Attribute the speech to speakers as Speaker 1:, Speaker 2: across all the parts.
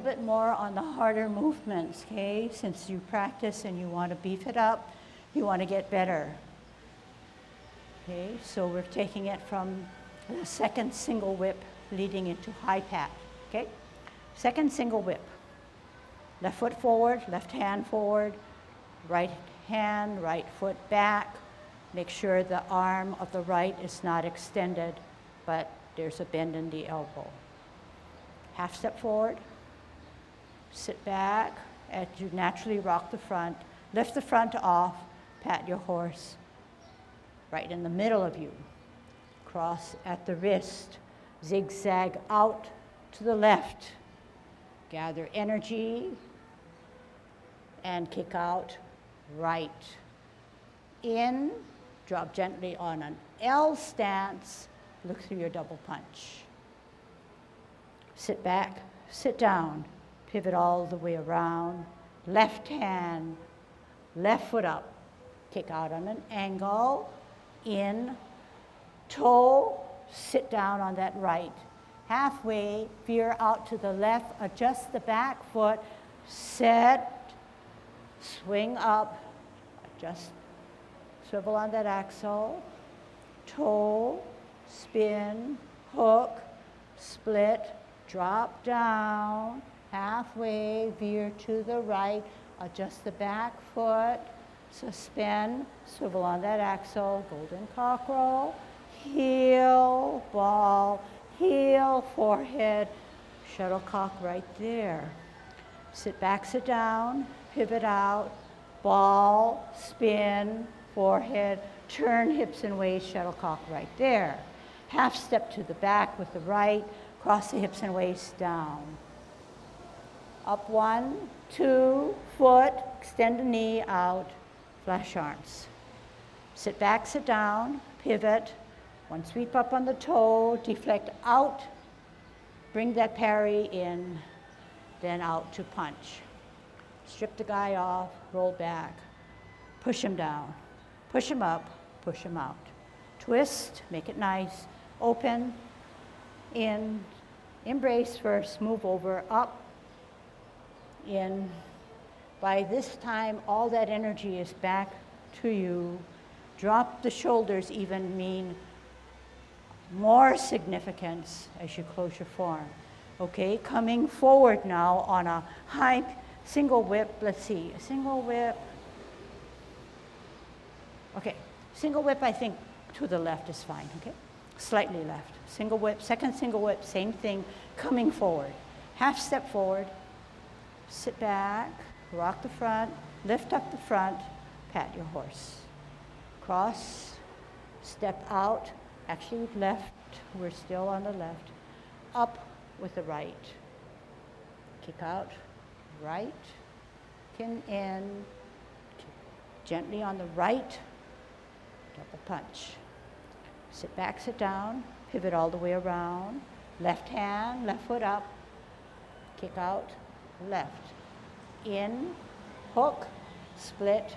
Speaker 1: bit more on the harder movements, okay? Since you practice and you want to beef it up, you want to get better. Okay, so we're taking it from the second single whip leading into high pat, okay? Second single whip. Left foot forward, left hand forward, right hand, right foot back. Make sure the arm of the right is not extended, but there's a bend in the elbow. Half step forward, sit back as you naturally rock the front. Lift the front off, pat your horse right in the middle of you. Cross at the wrist, zigzag out to the left. Gather energy and kick out right. In, drop gently on an L stance, look through your double punch. Sit back, sit down, pivot all the way around. Left hand, left foot up. Kick out on an angle. In, toe, sit down on that right. Halfway, veer out to the left, adjust the back foot, set, swing up, adjust, swivel on that axle, toe, spin, hook, split, drop down, halfway, veer to the right, adjust the back foot, suspend, swivel on that axle, golden cockerel, heel, ball, heel, forehead, shuttlecock right there. Sit back, sit down, pivot out, ball, spin, forehead, turn hips and waist, shuttlecock right there. Half step to the back with the right, cross the hips and waist down. Up 1, 2, foot, extend the knee out, flash arms. Sit back, sit down, pivot, one sweep up on the toe, deflect out, bring that parry in, then out to punch. Strip the guy off, roll back, push him down, push him up, push him out. Twist, make it nice, open, in, embrace first, move over, up, in. By this time, all that energy is back to you. Drop the shoulders even mean more significance as you close your forearm. Okay, coming forward now on a high single whip. Let's see, a single whip. Okay, single whip I think to the left is fine, okay? Slightly left. Single whip, second single whip, same thing, coming forward. Half step forward, sit back, rock the front, lift up the front, pat your horse. Cross, step out, actually left, we're still on the left, up with the right. Kick out, right, kin in, gently on the right, double punch. Sit back, sit down, pivot all the way around, left hand, left foot up, kick out, left. In, hook, split,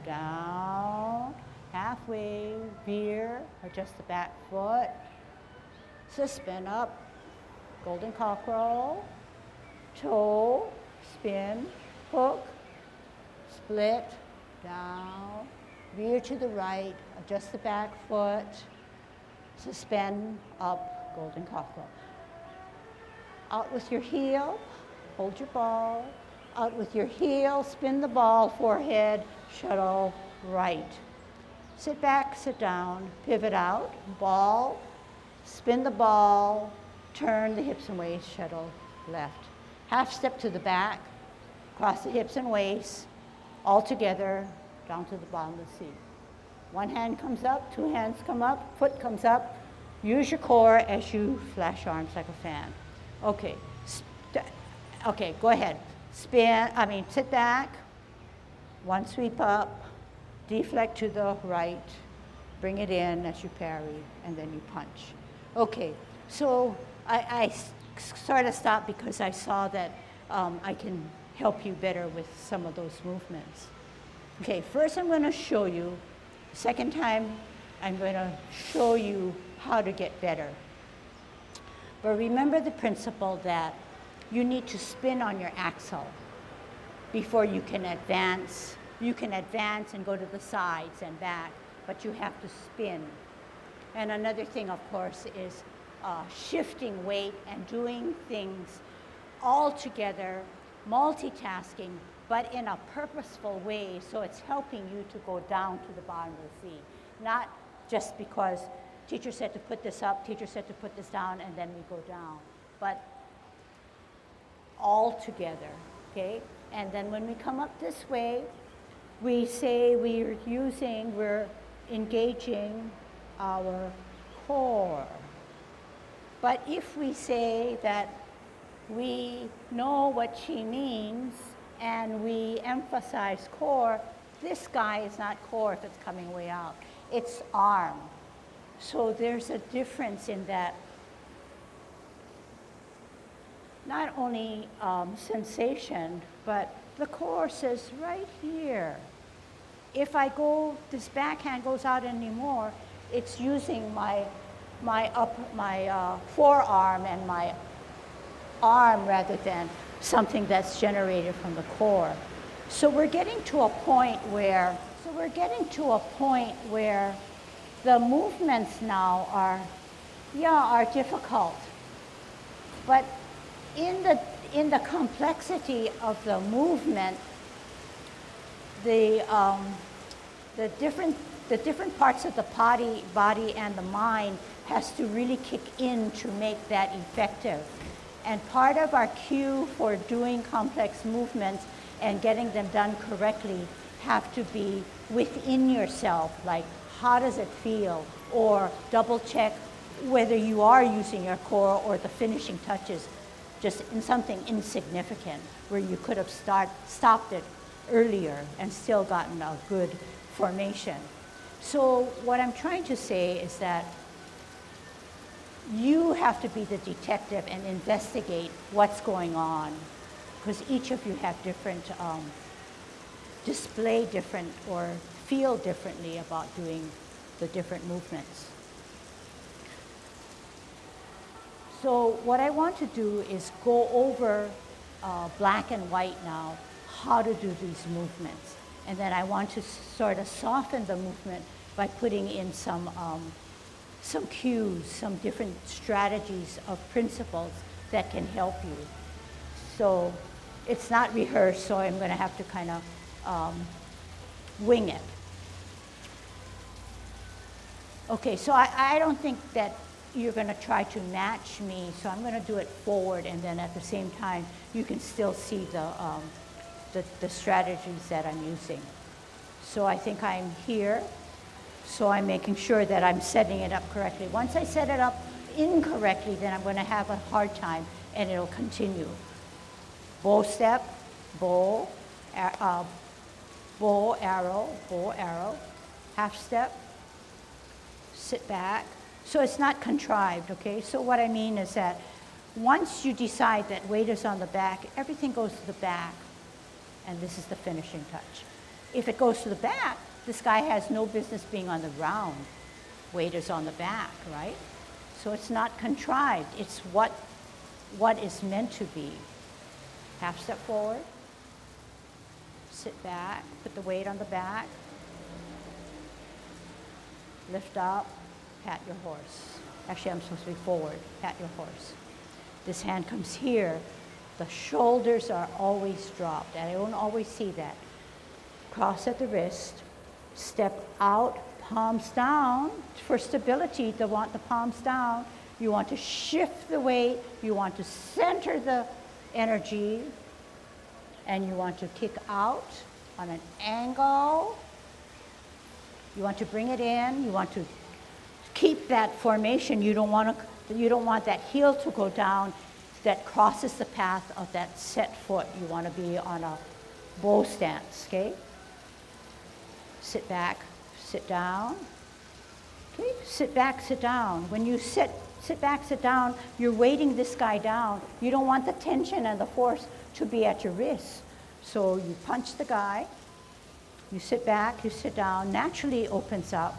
Speaker 1: down, halfway, veer, adjust the back foot, suspend up, golden cockerel, toe, spin, hook, split, down, veer to the right, adjust the back foot, suspend, up, golden cockerel. Out with your heel, hold your ball, out with your heel, spin the ball, forehead, shuttle, right. Sit back, sit down, pivot out, ball, spin the ball, turn the hips and waist, shuttle, left. Half step to the back, cross the hips and waist, all together, down to the bottom of the seat. One hand comes up, two hands come up, foot comes up. Use your core as you flash arms like a fan. Okay, okay, go ahead. Sit back, one sweep up, deflect to the right, bring it in as you parry, and then you punch. Okay, so I sort of stopped because I saw that I can help you better with some of those movements. Okay, first I'm going to show you, second time I'm going to show you how to get better. But remember the principle that you need to spin on your axle before you can advance. You can advance and go to the sides and back, but you have to spin. And another thing, of course, is shifting weight and doing things all together, multitasking, but in a purposeful way, so it's helping you to go down to the bottom of the sea. Not just because teacher said to put this up, teacher said to put this down, and then we go down, but all together, okay? And then when we come up this way, we say we're engaging our core. But if we say that we know what she means and we emphasize core, this guy is not core if it's coming way out. It's arm. So there's a difference in that. Not only sensation, but the core says right here. If I go, this backhand goes out anymore, it's using my forearm and my arm rather than something that's generated from the core. So we're getting to a point where the movements now are difficult. But in the complexity of the movement, the different parts of the body and the mind has to really kick in to make that effective. And part of our cue for doing complex movements and getting them done correctly have to be within yourself, like how does it feel? Or double check whether you are using your core or the finishing touches just in something insignificant where you could have stopped it earlier and still gotten a good formation. So what I'm trying to say is that you have to be the detective and investigate what's going on, because each of you have different, display different or feel differently about doing the different movements. So what I want to do is go over black and white now, how to do these movements. And then I want to sort of soften the movement by putting in some cues, some different strategies of principles that can help you. So it's not rehearsed, so I'm going to have to kind of wing it. Okay, so I don't think that you're going to try to match me, so I'm going to do it forward, and then at the same time, you can still see the strategies that I'm using. So I think I'm here, so I'm making sure that I'm setting it up correctly. Once I set it up incorrectly, then I'm going to have a hard time, and it'll continue. Bow step, bow, bow, arrow, half step, sit back. So it's not contrived, okay? So what I mean is that once you decide that weight is on the back, everything goes to the back, and this is the finishing touch. If it goes to the back, this guy has no business being on the ground. Weight is on the back, right? So it's not contrived. It's what is meant to be. Half step forward, sit back, put the weight on the back, lift up, pat your horse. Actually, I'm supposed to be forward, pat your horse. This hand comes here. The shoulders are always dropped, and I don't always see that. Cross at the wrist, step out, palms down. For stability, you want the palms down. You want to shift the weight. You want to center the energy, and you want to kick out on an angle. You want to bring it in. You want to keep that formation. You don't want that heel to go down that crosses the path of that set foot. You want to be on a bow stance, okay? Sit back, sit down. Okay, sit back, sit down. When you sit back, sit down, you're weighting this guy down. You don't want the tension and the force to be at your wrist. So you punch the guy, you sit back, you sit down, naturally opens up,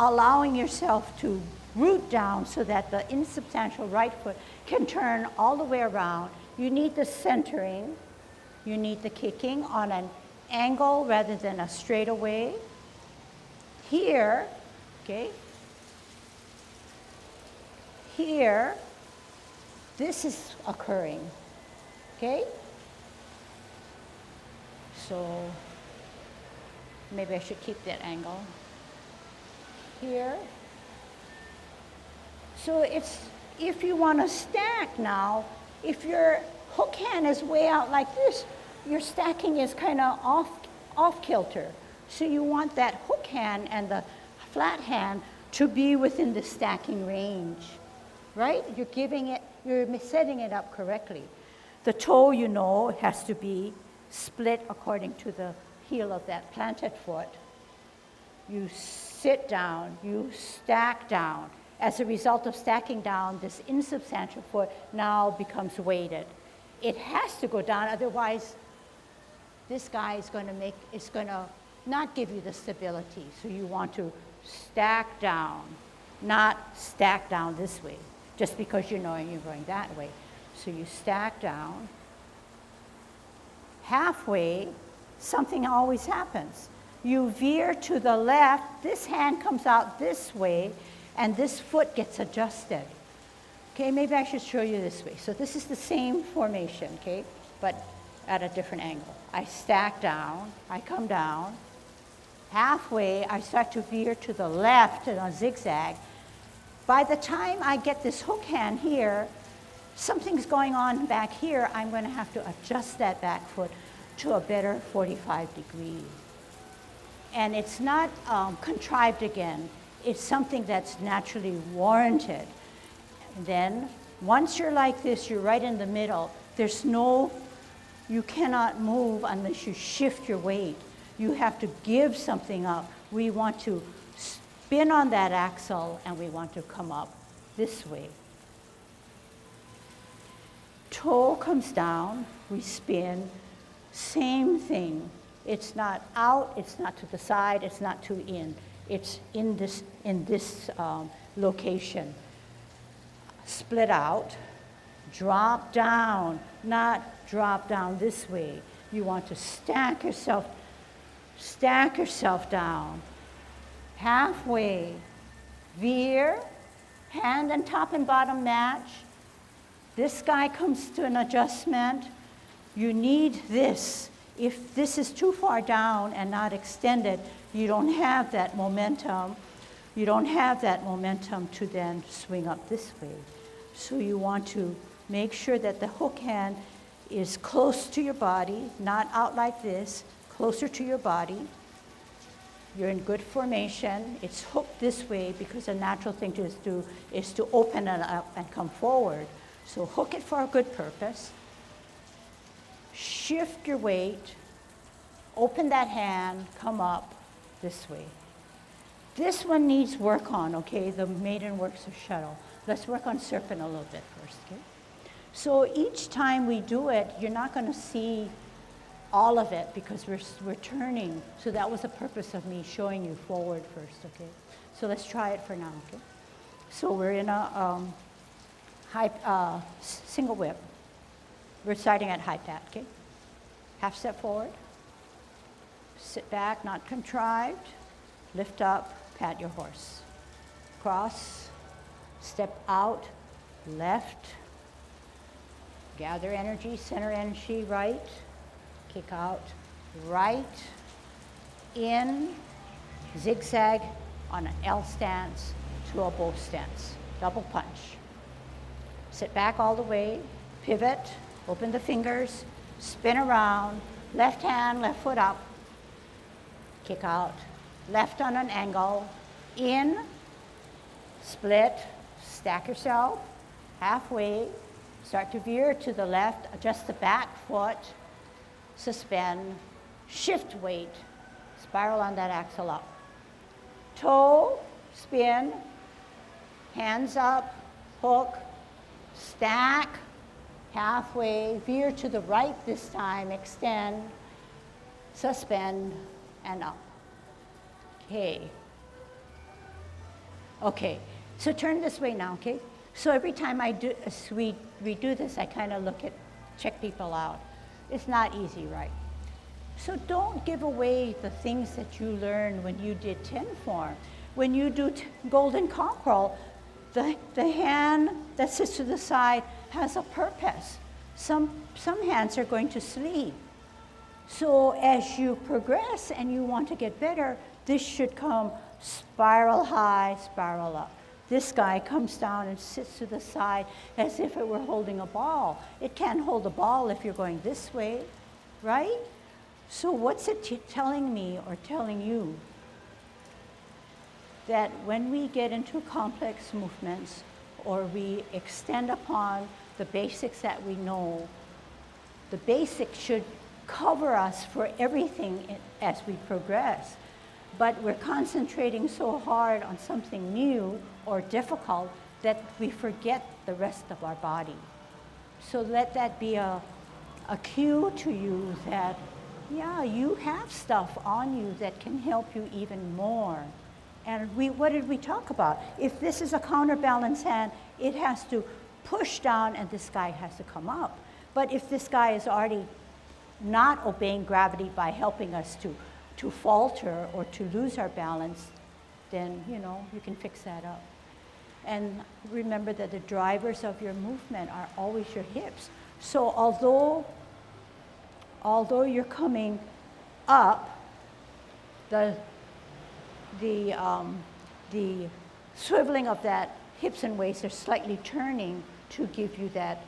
Speaker 1: allowing yourself to root down so that the insubstantial right foot can turn all the way around You need the centering. You need the kicking on an angle rather than a straightaway. Here, okay, here, this is occurring, okay? So maybe I should keep that angle here. So it's, if you want to stack now, if your hook hand is way out like this, your stacking is kind of off kilter. So you want that hook hand and the flat hand to be within the stacking range, right? You're giving it, you're setting it up correctly. The toe, you know, has to be split according to the heel of that planted foot. You sit down, you stack down. As a result of stacking down, this insubstantial foot now becomes weighted. It has to go down, otherwise this guy is going to not give you the stability. So you want to stack down, not stack down this way, just because you know you're going that way. So you stack down. Halfway, something always happens. You veer to the left, this hand comes out this way, and this foot gets adjusted. Okay, maybe I should show you this way. So this is the same formation, okay, but at a different angle. I stack down, I come down. Halfway, I start to veer to the left in a zigzag. By the time I get this hook hand here, something's going on back here. I'm going to have to adjust that back foot to a better 45 degrees. And it's not contrived again. It's something that's naturally warranted. And then, once you're like this, you're right in the middle. You cannot move unless you shift your weight. You have to give something up. We want to spin on that axle, and we want to come up this way. Toe comes down, we spin, same thing. It's not out, it's not to the side, it's not to in. It's in this location. Split out, drop down, not drop down this way. You want to stack yourself down. Halfway, veer, hand and top and bottom match. This guy comes to an adjustment. You need this. If this is too far down and not extended, you don't have that momentum. You don't have that momentum to then swing up this way. So you want to make sure that the hook hand is close to your body, not out like this, closer to your body. You're in good formation. It's hooked this way because a natural thing to do is to open it up and come forward. So hook it for a good purpose. Shift your weight. Open that hand, come up this way. This one needs work on, okay? The maiden works a shuttle. Let's work on serpent a little bit first, okay? So each time we do it, you're not going to see all of it because we're turning. So that was the purpose of me showing you forward first, okay? So let's try it for now, okay? So we're in a single whip. We're starting at high pat, okay? Half step forward. Sit back, not contrived. Lift up, pat your horse. Cross, step out, left. Gather energy, center energy, right. Kick out, right. In, zigzag on an L stance to a bow stance. Double punch. Sit back all the way, pivot, open the fingers, spin around, left hand, left foot up. Kick out, left on an angle, in, split, stack yourself, halfway, start to veer to the left, adjust the back foot, suspend, shift weight, spiral on that axle up. Toe, spin, hands up, hook, stack, halfway, veer to the right this time, extend, suspend, and up. Okay. Okay, so turn this way now, okay? So every time we do this, I kind of look at check people out. It's not easy, right? So don't give away the things that you learned when you did 10 form. When you do golden cockerel, the hand that sits to the side has a purpose. Some hands are going to sleep. So as you progress and you want to get better, this should come spiral high, spiral up. This guy comes down and sits to the side as if it were holding a ball. It can't hold a ball if you're going this way, right? So what's it telling me or telling you? That when we get into complex movements or we extend upon the basics that we know, the basics should cover us for everything as we progress. But we're concentrating so hard on something new or difficult that we forget the rest of our body. So let that be a cue to you that, yeah, you have stuff on you that can help you even more. And what did we talk about? If this is a counterbalance hand, it has to push down and this guy has to come up. But if this guy is already not obeying gravity by helping us to falter or to lose our balance, then, you know, you can fix that up. And remember that the drivers of your movement are always your hips. So although you're coming up, the swiveling of that hips and waist are slightly turning to give you that,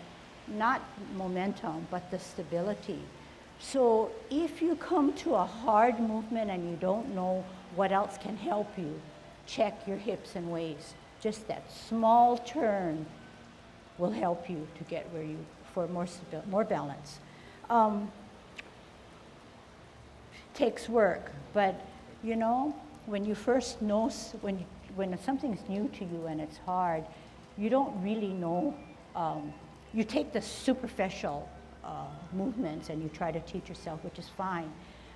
Speaker 1: not momentum, but the stability. So if you come to a hard movement and you don't know what else can help you, check your hips and waist. Just that small turn will help you to get where you, for more balance. Takes work, but you know, when you first know, when something's new to you and it's hard, you don't really know, you take the superficial movements and you try to teach yourself, which is fine.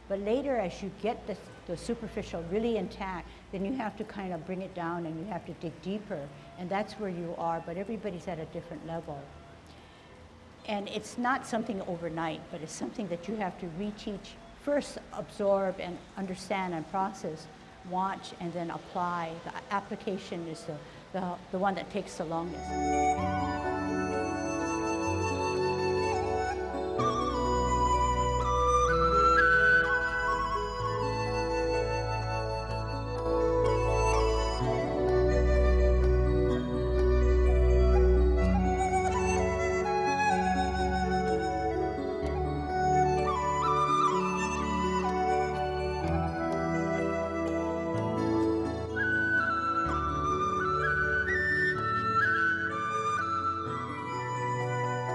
Speaker 1: But later, as you get the superficial really intact, then you have to kind of bring it down and you have to dig deeper. And that's where you are, but everybody's at a different level. And it's not something overnight, but it's something that you have to reteach. First, absorb and understand and process, watch, and then apply. The application is the one that takes the longest.